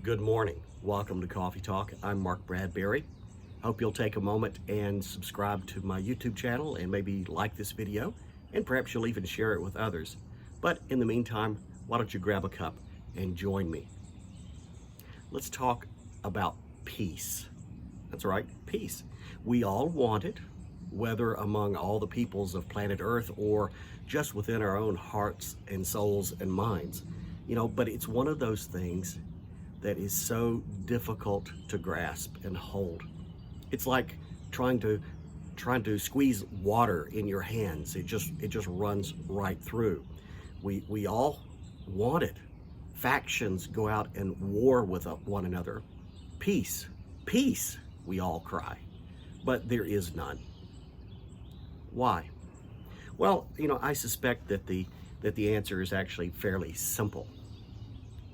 Good morning. Welcome to Coffee Talk. I'm Mark Bradberry. Hope you'll take a moment and subscribe to my YouTube channel and maybe like this video, and perhaps you'll even share it with others. But in the meantime, why don't you grab a cup and join me? Let's talk about peace. That's right, peace. We all want it, whether among all the peoples of planet Earth or just within our own hearts and souls and minds. But it's one of those things that is so difficult to grasp and hold. It's like trying to squeeze water in your hands. It just runs right through. We all want it. Factions go out and war with one another. Peace, peace, we all cry, but there is none. Why? Well, I suspect that the answer is actually fairly simple.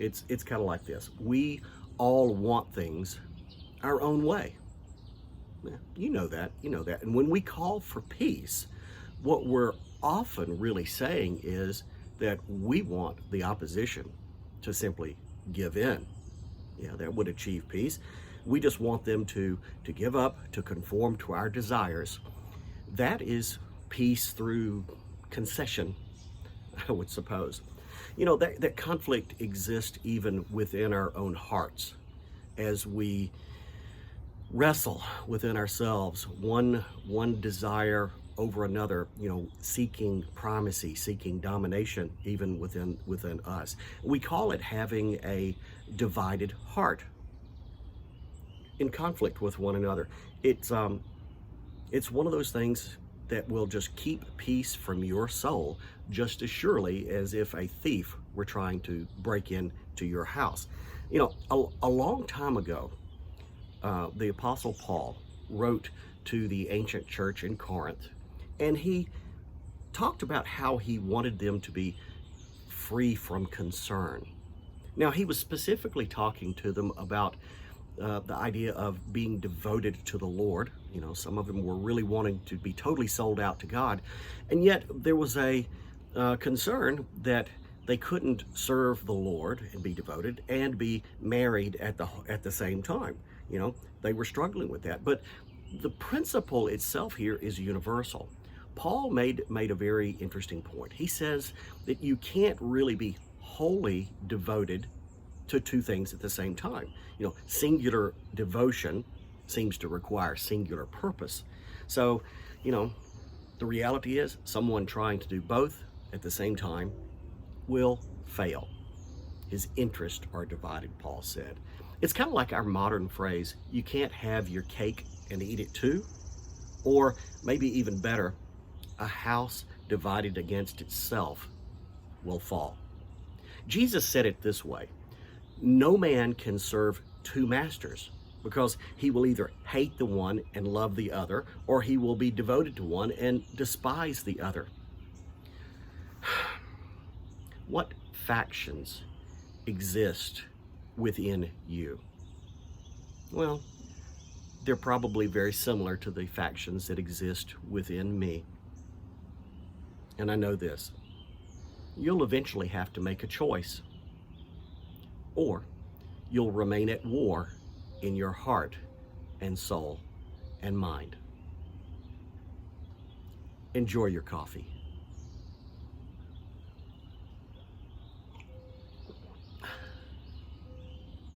It's kind of like this. We all want things our own way. You know that. And when we call for peace, what we're often really saying is that we want the opposition to simply give in. Yeah, that would achieve peace. We just want them to give up, to conform to our desires. That peace through concession, I would suppose. That conflict exists even within our own hearts as we wrestle within ourselves, one desire over another, seeking primacy, seeking domination, even within us. We call it having a divided heart in conflict with one another. It's one of those things that will just keep peace from your soul just as surely as if a thief were trying to break into your house. A long time ago, the Apostle Paul wrote to the ancient church in Corinth, and he talked about how he wanted them to be free from concern. Now, he was specifically talking to them about the idea of being devoted to the Lord. Some of them were really wanting to be totally sold out to God, and yet there was a concern that they couldn't serve the Lord and be devoted and be married at the same time. They were struggling with that. But the principle itself here is universal. Paul made a very interesting point. He says that you can't really be wholly devoted to two things at the same time. Singular devotion seems to require singular purpose. So, the reality is someone trying to do both at the same time will fail. His interests are divided, Paul said. It's kind of like our modern phrase, you can't have your cake and eat it too. Or maybe even better, a house divided against itself will fall. Jesus said it this way: no man can serve two masters, because he will either hate the one and love the other, or he will be devoted to one and despise the other. What factions exist within you? Well, they're probably very similar to the factions that exist within me. And I know this: you'll eventually have to make a choice, or you'll remain at war in your heart and soul and mind. Enjoy your coffee.